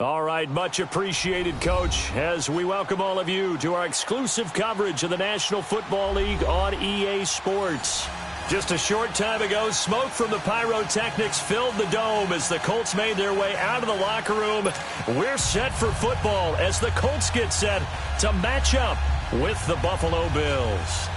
All right, much appreciated, Coach, as we welcome all of you to our exclusive coverage of the National Football League on EA Sports. Just a short time ago, smoke from the pyrotechnics filled the dome as the Colts made their way out of the locker room. We're set for football as the Colts get set to match up with the Buffalo Bills.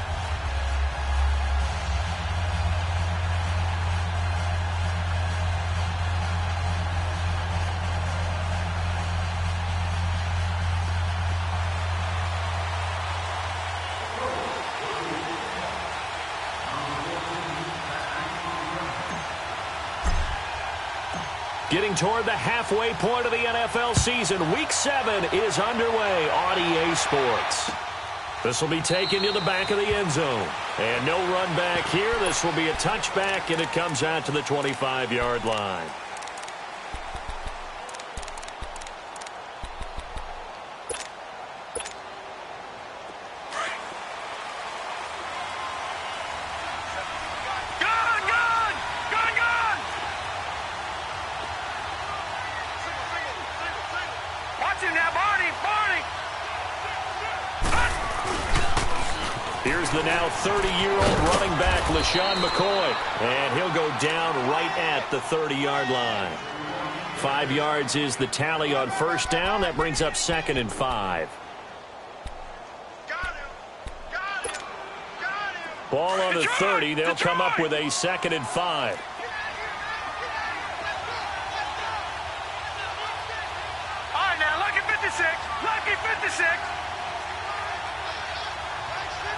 Getting toward the halfway point of the NFL season, Week 7 is underway on EA Sports. This will be taken to the back of the end zone. And no run back here. This will be a touchback, and it comes out to the 25-yard line. Here's the now 30-year-old running back, LaShawn McCoy, and he'll go down right at the 30-yard line. 5 yards is the tally on first down. That brings up 2nd and 5. Ball on the 30. They'll come up with a 2nd and 5. All right, now, lucky 56. Lucky 56.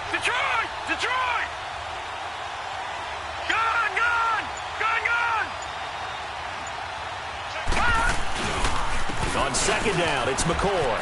Detroit! Detroit! Gun! Gun! Gun! Gun! On 2nd down, it's McCoy.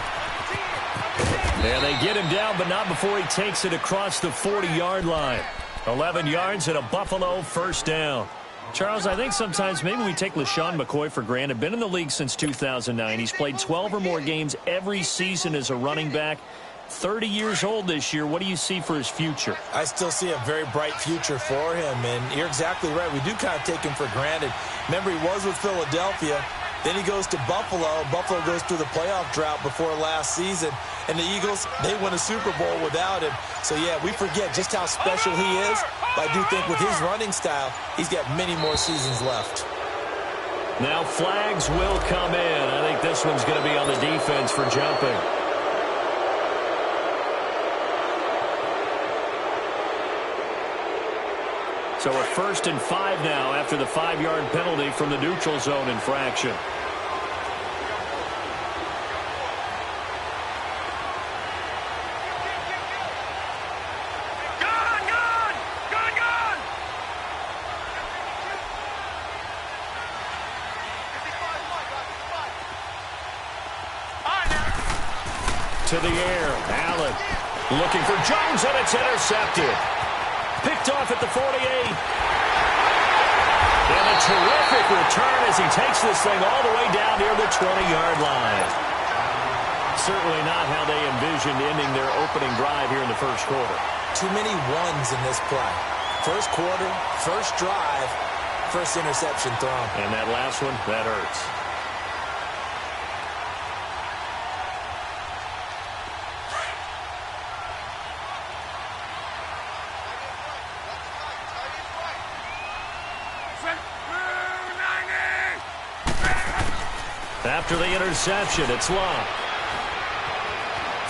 And they get him down, but not before he takes it across the 40-yard line. 11 yards and a Buffalo first down. Charles, I think sometimes maybe we take LaShawn McCoy for granted. Been in the league since 2009. He's played 12 or more games every season as a running back. 30 years old this year. What do you see for his future? I still see a very bright future for him, and you're exactly right. We do kind of take him for granted. Remember, he was with Philadelphia. Then he goes to Buffalo. Buffalo goes through the playoff drought before last season. And the Eagles, they win a Super Bowl without him. So, yeah, we forget just how special he is. But I do think with his running style, he's got many more seasons left. Now flags will come in. I think this one's going to be on the defense for jumping. So a 1st and 5 now after the 5-yard penalty from the neutral zone infraction. Gun! Gun! Gun! Gun! To the air, Allen looking for Jones, and it's intercepted. Picked off at the 48. And a terrific return as he takes this thing all the way down near the 20-yard line. Certainly not how they envisioned ending their opening drive here in the first quarter. Too many ones in this play. First quarter, first drive, first interception thrown. And that last one, that hurts. After the interception, it's Love.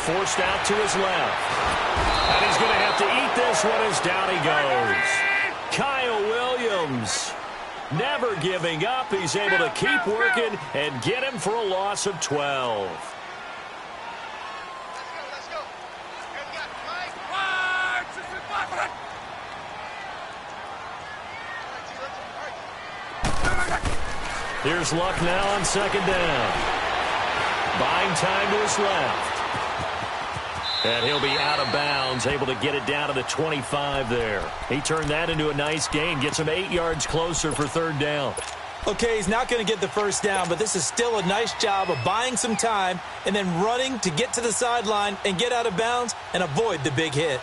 Forced out to his left. And he's going to have to eat this one as down he goes. Kyle Williams, never giving up. He's able to keep working and get him for a loss of 12. Here's Luck now on 2nd down. Buying time to his left. And he'll be out of bounds, able to get it down to the 25 there. He turned that into a nice gain, gets him 8 yards closer for 3rd down. Okay, he's not going to get the first down, but this is still a nice job of buying some time and then running to get to the sideline and get out of bounds and avoid the big hit.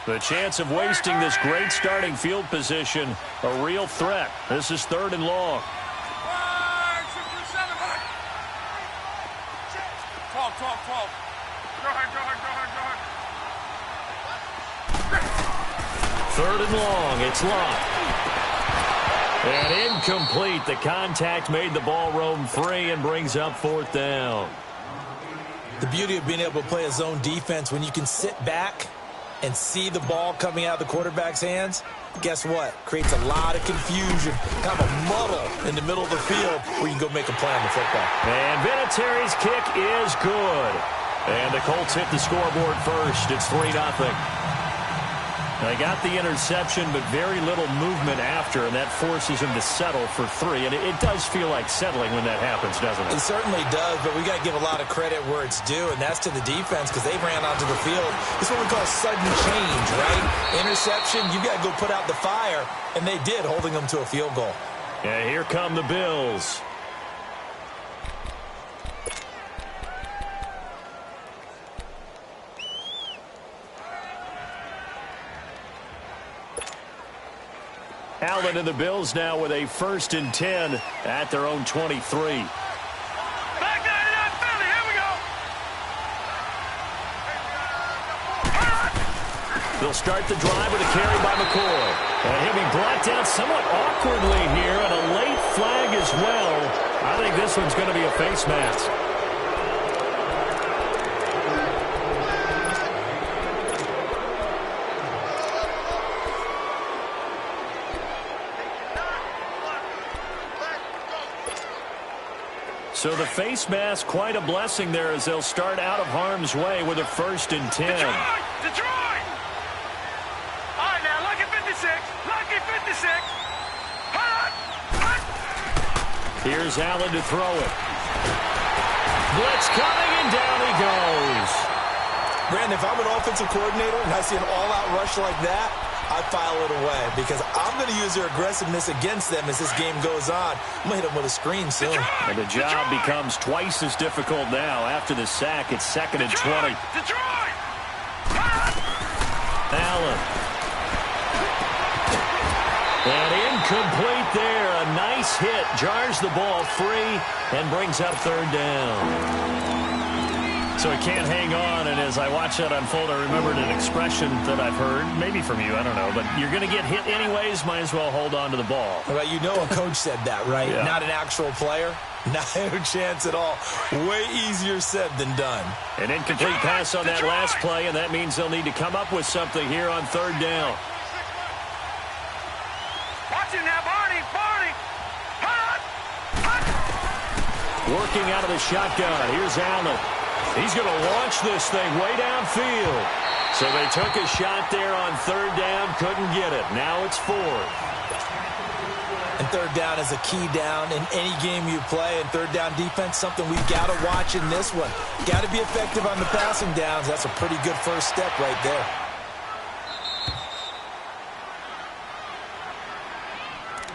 The chance of wasting this great starting field position, a real threat. This is 3rd and long. 12. Go ahead. 3rd and long. It's locked. And incomplete. The contact made the ball roam free and brings up 4th down. The beauty of being able to play a zone defense when you can sit back and see the ball coming out of the quarterback's hands, guess what? Creates a lot of confusion, kind of a muddle in the middle of the field where you can go make a play on the football. And Vinatieri's kick is good. And the Colts hit the scoreboard first. It's 3-0. They got the interception, but very little movement after, and that forces him to settle for 3. And it does feel like settling when that happens, doesn't it? It certainly does, but we got to give a lot of credit where it's due, and that's to the defense because they ran onto the field. It's what we call sudden change, right? Interception, you got to go put out the fire, and they did, holding them to a field goal. Yeah, here come the Bills. Allen and the Bills now with a 1st and 10 at their own 23. Back there, Philly. Here we go. They'll start the drive with a carry by McCoy. And he'll be brought down somewhat awkwardly here, and a late flag as well. I think this one's going to be a face mask. So the face mask, quite a blessing there as they'll start out of harm's way with a 1st and 10. Detroit! All right, now, lucky 56. Lucky 56. Here's Allen to throw it. Blitz coming, and down he goes. Brandon, if I'm an offensive coordinator and I see an all-out rush like that, I file it away because I'm going to use their aggressiveness against them as this game goes on. I'm going to hit them with a screen soon. And the job becomes twice as difficult now. After the sack, it's 2nd and 20. Detroit! Allen. And incomplete there. A nice hit. Jars the ball free and brings up 3rd down. So he can't hang on, and as I watch that unfold, I remembered an expression that I've heard, maybe from you, I don't know, but you're going to get hit anyways, might as well hold on to the ball. Well, you know a coach said that, right? Yeah. Not an actual player. Not a chance at all. Way easier said than done. An incomplete pass on that last play, and that means they'll need to come up with something here on 3rd down. Watch it now, Barney! Working out of the shotgun. Here's Allen. He's going to launch this thing way downfield. So they took a shot there on 3rd down, couldn't get it. Now it's 4th. And 3rd down is a key down in any game you play. And 3rd down defense, something we've got to watch in this one. Got to be effective on the passing downs. That's a pretty good first step right there.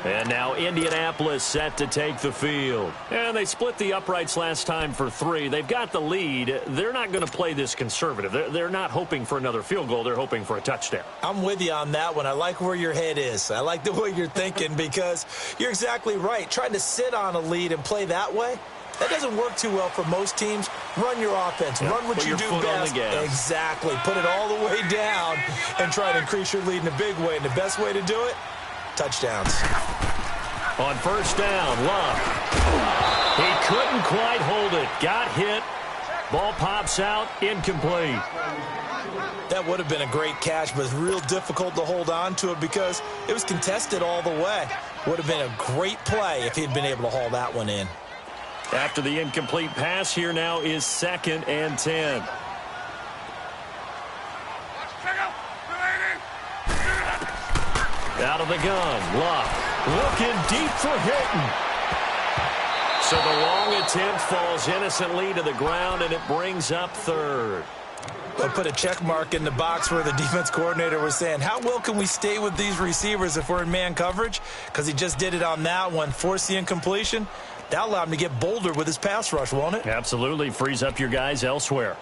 And now Indianapolis set to take the field. And they split the uprights last time for 3. They've got the lead. They're not going to play this conservative. They're not hoping for another field goal. They're hoping for a touchdown. I'm with you on that one. I like where your head is. I like the way you're thinking because you're exactly right. Trying to sit on a lead and play that way, that doesn't work too well for most teams. Run your offense. Yep. Run what Put you your do foot best. on the gas. Exactly. Put it all the way down and try to increase your lead in a big way. And the best way to do it, touchdowns. On 1st down, Love. He couldn't quite hold it. Got hit. Ball pops out. Incomplete. That would have been a great catch, but it's real difficult to hold on to it because it was contested all the way. Would have been a great play if he'd been able to haul that one in. After the incomplete pass, here now is 2nd and 10. Out of the gun, Luck looking deep for Hilton. So the long attempt falls innocently to the ground, and it brings up 3rd. They'll put a check mark in the box where the defense coordinator was saying, how well can we stay with these receivers if we're in man coverage? Because he just did it on that one, forced the incompletion. That allowed him to get bolder with his pass rush, won't it? Absolutely. Frees up your guys elsewhere.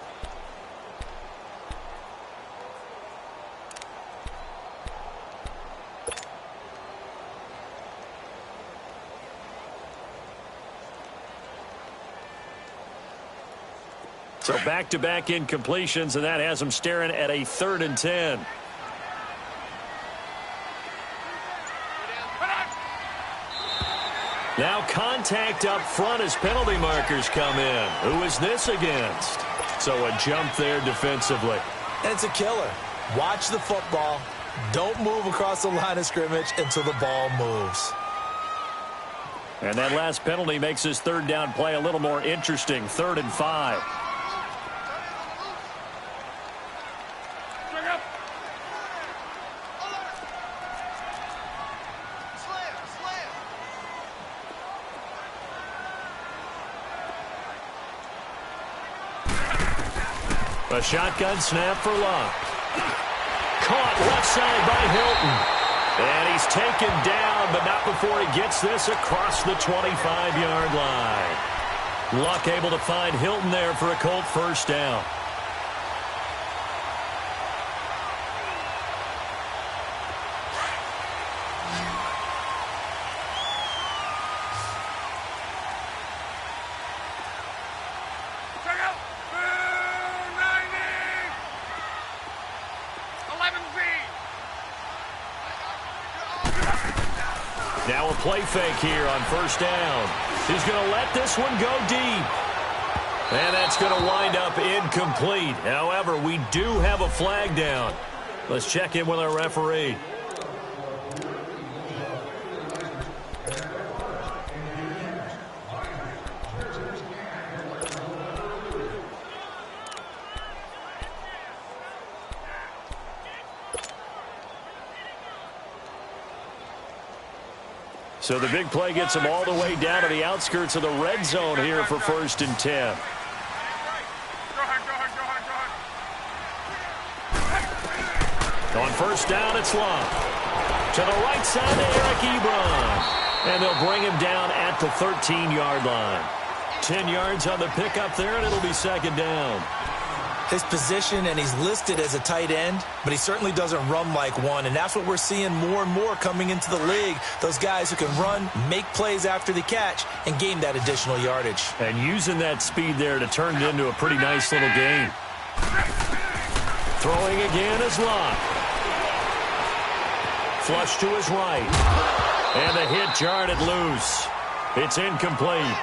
So back-to-back incompletions, and that has them staring at a 3rd and 10. Now contact up front as penalty markers come in. Who is this against? So a jump there defensively. And it's a killer. Watch the football. Don't move across the line of scrimmage until the ball moves. And that last penalty makes his 3rd down play a little more interesting. 3rd and 5. A shotgun snap for Locke. Caught left side by Hilton. And he's taken down, but not before he gets this across the 25-yard line. Locke able to find Hilton there for a Colt 1st down. Now a play fake here on 1st down. He's going to let this one go deep. And that's going to wind up incomplete. However, we do have a flag down. Let's check in with our referee. So the big play gets him all the way down to the outskirts of the red zone here for 1st and 10. On 1st down, it's Locke. To the right side to Eric Ebron. And they'll bring him down at the 13-yard line. 10 yards on the pickup there, and it'll be 2nd down. His position, and he's listed as a tight end, but he certainly doesn't run like one, and that's what we're seeing more and more coming into the league. Those guys who can run, make plays after the catch, and gain that additional yardage. And using that speed there to turn it into a pretty nice little game. Throwing again is Locke. Flush to his right. And the hit jarred it loose. It's incomplete.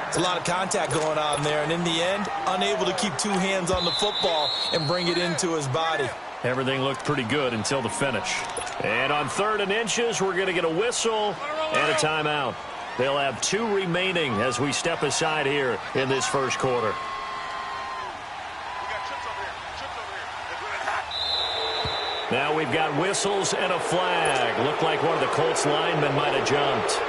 It's a lot of contact going on there, and in the end, unable to keep 2 hands on the football and bring it into his body. Everything looked pretty good until the finish. And on 3rd and inches, we're going to get a whistle and a timeout. They'll have 2 remaining as we step aside here in this 1st quarter. Now we've got whistles and a flag. Looked like one of the Colts linemen might have jumped.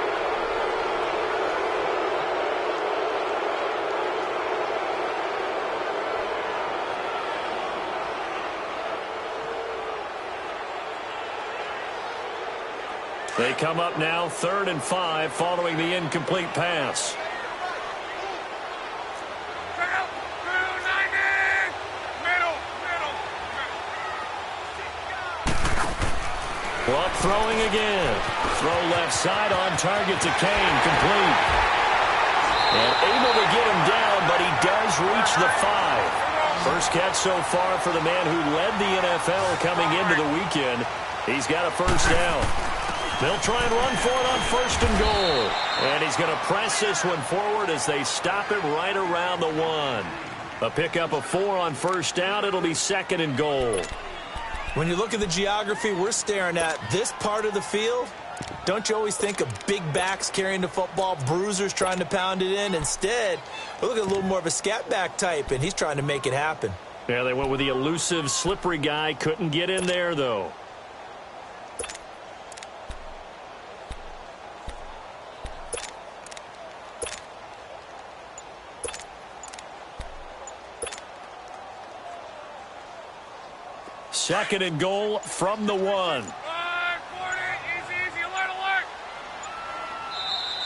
They come up now 3rd and 5 following the incomplete pass. Well, throwing again. Throw left side on target to Kane. Complete. And able to get him down, but he does reach the 5. First catch so far for the man who led the NFL coming into the weekend. He's got a 1st down. They'll try and run for it on 1st and goal. And he's going to press this one forward as they stop it right around the 1. A pickup of 4 on 1st down. It'll be 2nd and goal. When you look at the geography we're staring at, this part of the field, don't you always think of big backs carrying the football, bruisers trying to pound it in? Instead, we're looking at a little more of a scat back type, and he's trying to make it happen. Yeah, they went with the elusive, slippery guy. Couldn't get in there, though. Second and goal from the 1.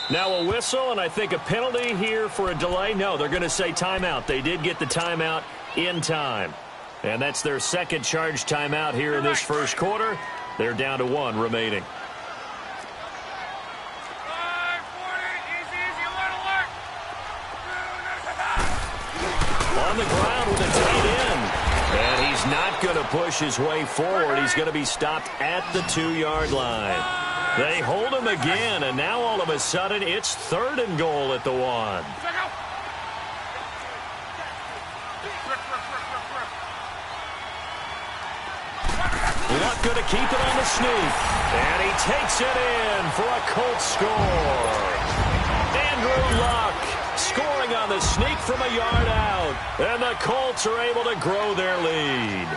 Now a whistle, and I think a penalty here for a delay. No, they're going to say timeout. They did get the timeout in time. And that's their 2nd charge timeout here in this 1st quarter. They're down to 1 remaining. on the ground with a tight end. And he's not going to push his way forward. He's going to be stopped at the 2-yard line. They hold him again, and now all of a sudden it's 3rd and goal at the 1. Luck going to keep it on the sneak. And he takes it in for a Colts score. Andrew Luck scoring on the sneak from a yard out. And the Colts are able to grow their lead.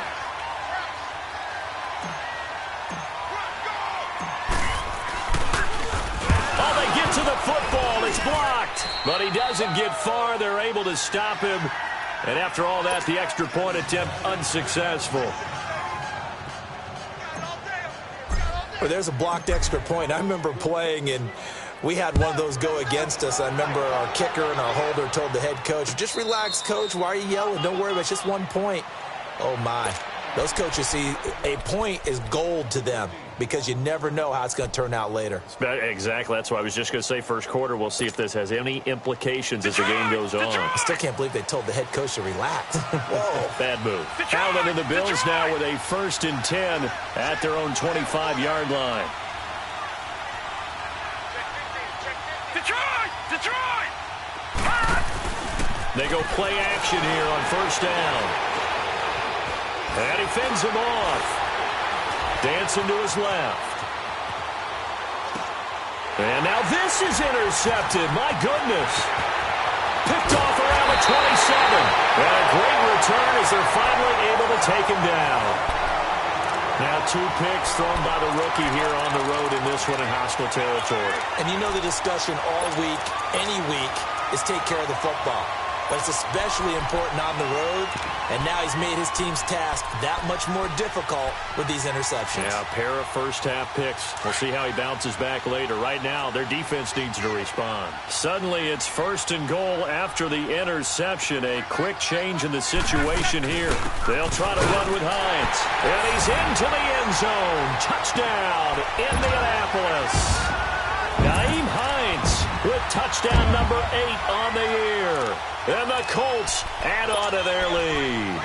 Oh, they get to the football. It's blocked. But he doesn't get far. They're able to stop him. And after all that, the extra point attempt unsuccessful. Well, there's a blocked extra point. I remember playing, and we had one of those go against us. I remember our kicker and our holder told the head coach, just relax, coach. Why are you yelling? Don't worry about it. It's just 1 point. Oh, my. Those coaches see a point is gold to them because you never know how it's going to turn out later. Exactly. That's why I was just going to say first quarter. We'll see if this has any implications as the game goes on. I still can't believe they told the head coach to relax. Whoa. Bad move. Allen and the Bills now with a 1st and 10 at their own 25-yard line. Detroit! They go play action here on 1st down. And he fends him off. Dancing to his left. And now this is intercepted. My goodness. Picked off around the 27. And a great return as they're finally able to take him down. Now 2 picks thrown by the rookie here on the road in this one in hostile territory. And you know the discussion all week, any week, is take care of the football. But it's especially important on the road, and now he's made his team's task that much more difficult with these interceptions. Yeah, a pair of first-half picks. We'll see how he bounces back later. Right now, their defense needs to respond. Suddenly, it's 1st and goal after the interception. A quick change in the situation here. They'll try to run with Hines. And he's into the end zone. Touchdown, Indianapolis. Nyheim Hines with touchdown number 8 on the year. And the Colts add on to their lead.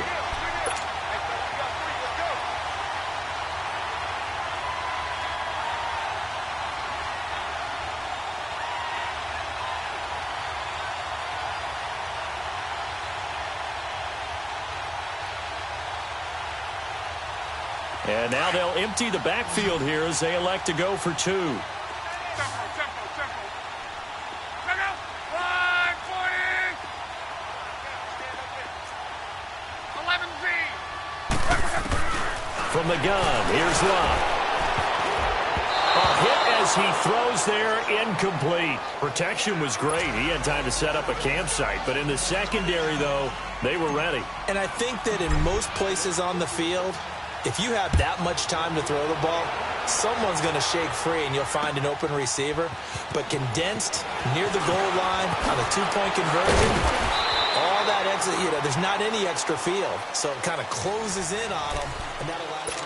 And now they'll empty the backfield here as they elect to go for 2. From the gun, here's Luck. A hit as he throws there, incomplete. Protection was great. He had time to set up a campsite. But in the secondary, though, they were ready. And I think that in most places on the field, if you have that much time to throw the ball, someone's going to shake free and you'll find an open receiver. But condensed near the goal line on a 2-point conversion, all that extra, there's not any extra field. So it kind of closes in on them, and that allows you.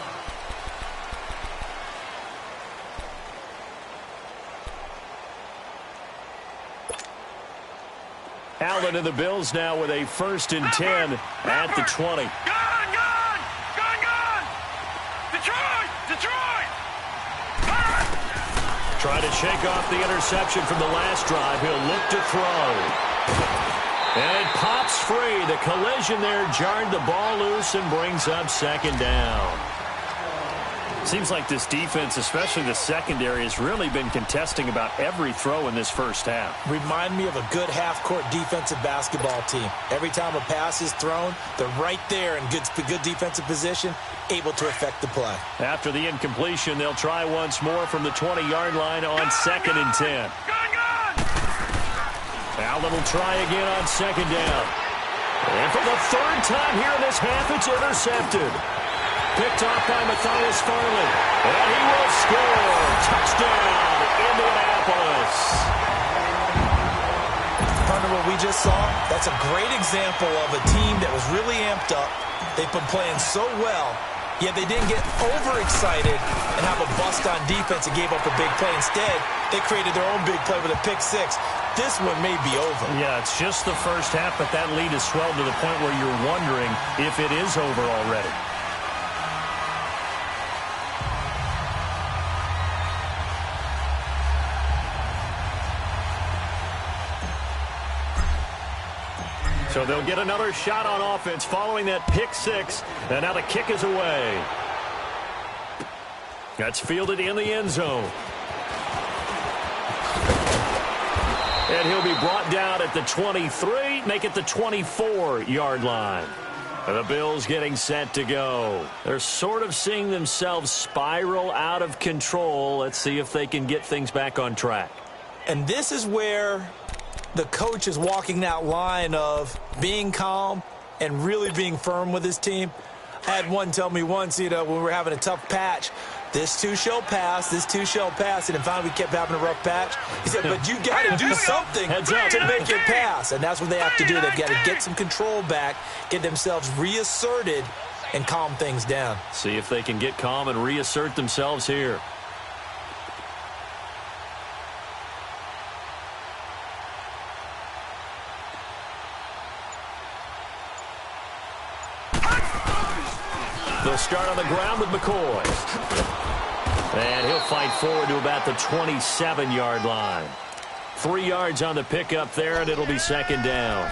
Allen and the Bills now with a 1st and 10 at the 20. Gone! Detroit! Try to shake off the interception from the last drive. He'll look to throw. And it pops free. The collision there jarred the ball loose and brings up 2nd down. Seems like this defense, especially the secondary, has really been contesting about every throw in this first half. Remind me of a good half-court defensive basketball team. Every time a pass is thrown, they're right there in good defensive position, able to affect the play. After the incompletion, they'll try once more from the 20-yard line on 2nd and 10. Allen will try again on 2nd down. And for the 3rd time here in this half, it's intercepted. Picked off by Matthias Farley. And he will score. Touchdown, Indianapolis. Partner, what we just saw, that's a great example of a team that was really amped up. They've been playing so well, yet they didn't get overexcited and have a bust on defense and gave up a big play. Instead, they created their own big play with a pick 6. this one may be over. Yeah, it's just the first half, but that lead has swelled to the point where you're wondering if it is over already. So they'll get another shot on offense following that pick six. And now the kick is away. That's fielded in the end zone. And he'll be brought down at the 23, make it the 24-yard line. And the Bills getting set to go. They're sort of seeing themselves spiral out of control. Let's see if they can get things back on track. And this is where the coach is walking that line of being calm and really being firm with his team. I had one tell me once, when we were having a tough patch, this too shall pass, this too shall pass. And then finally we kept having a rough patch. He said, but you got to do something to make it pass. And that's what they have to do. They've got to get some control back, get themselves reasserted, and calm things down. See if they can get calm and reassert themselves here. They'll start on the ground with McCoy. And he'll fight forward to about the 27-yard line. 3 yards on the pickup there, and it'll be second down.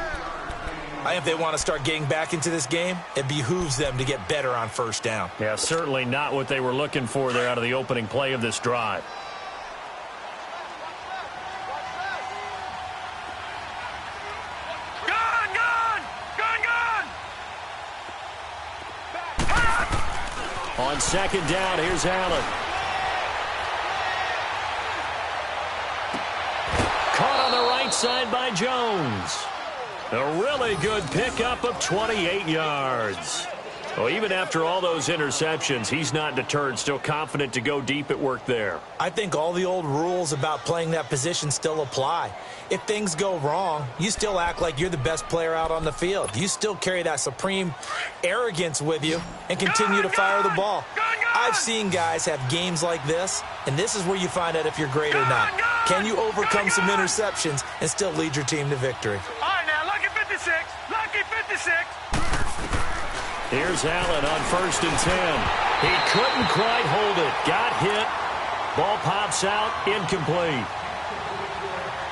I think if they want to start getting back into this game, it behooves them to get better on first down. Yeah, certainly not what they were looking for there out of the opening play of this drive. On second down, here's Allen. Caught on the right side by Jones. A really good pickup of 28 yards. Well, even after all those interceptions, he's not deterred, still confident to go deep at work there. I think all the old rules about playing that position still apply. If things go wrong, you still act like you're the best player out on the field. You still carry that supreme arrogance with you and continue to fire the ball. I've seen guys have games like this, and this is where you find out if you're great or not. Can you overcome some interceptions and still lead your team to victory? All right, now, lucky 56. Lucky 56. Here's Allen on 1st and 10. He couldn't quite hold it. Got hit. Ball pops out. Incomplete.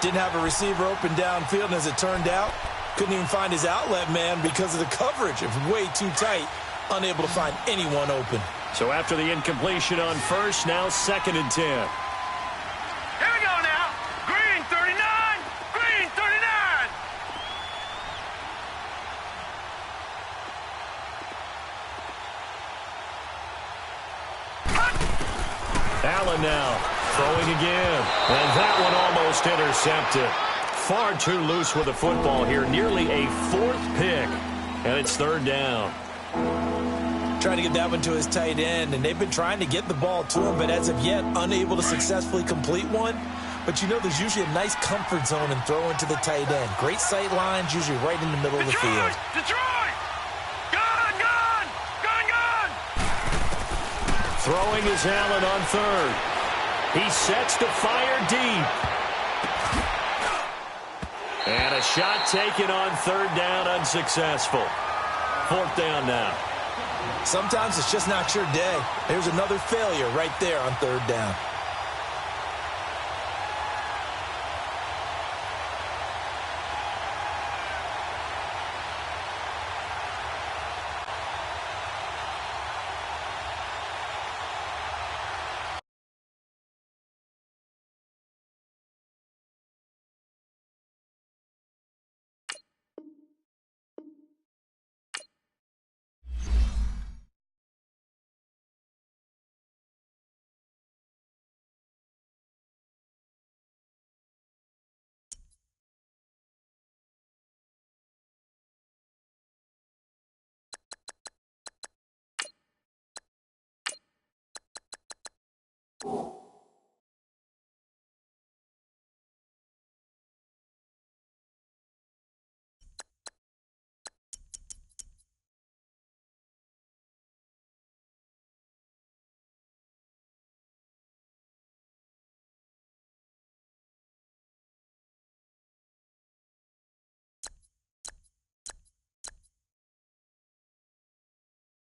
Didn't have a receiver open downfield, and as it turned out, couldn't even find his outlet man because of the coverage. It was way too tight. Unable to find anyone open. So after the incompletion on 1st, now 2nd and 10. Here we go now. Green 39. Green 39. Allen now throwing again. And that one almost intercepted. Far too loose with the football here. Nearly a 4th pick. And it's 3rd down. Trying to get that one to his tight end, and they've been trying to get the ball to him, but as of yet, unable to successfully complete one. But there's usually a nice comfort zone in throwing to the tight end. Great sight lines, usually right in the middle of the field. Detroit! Gun! Throwing is Allen on 3rd. He sets to fire deep. And a shot taken on 3rd down, unsuccessful. 4th down now. Sometimes it's just not your day. There's another failure right there on 3rd down.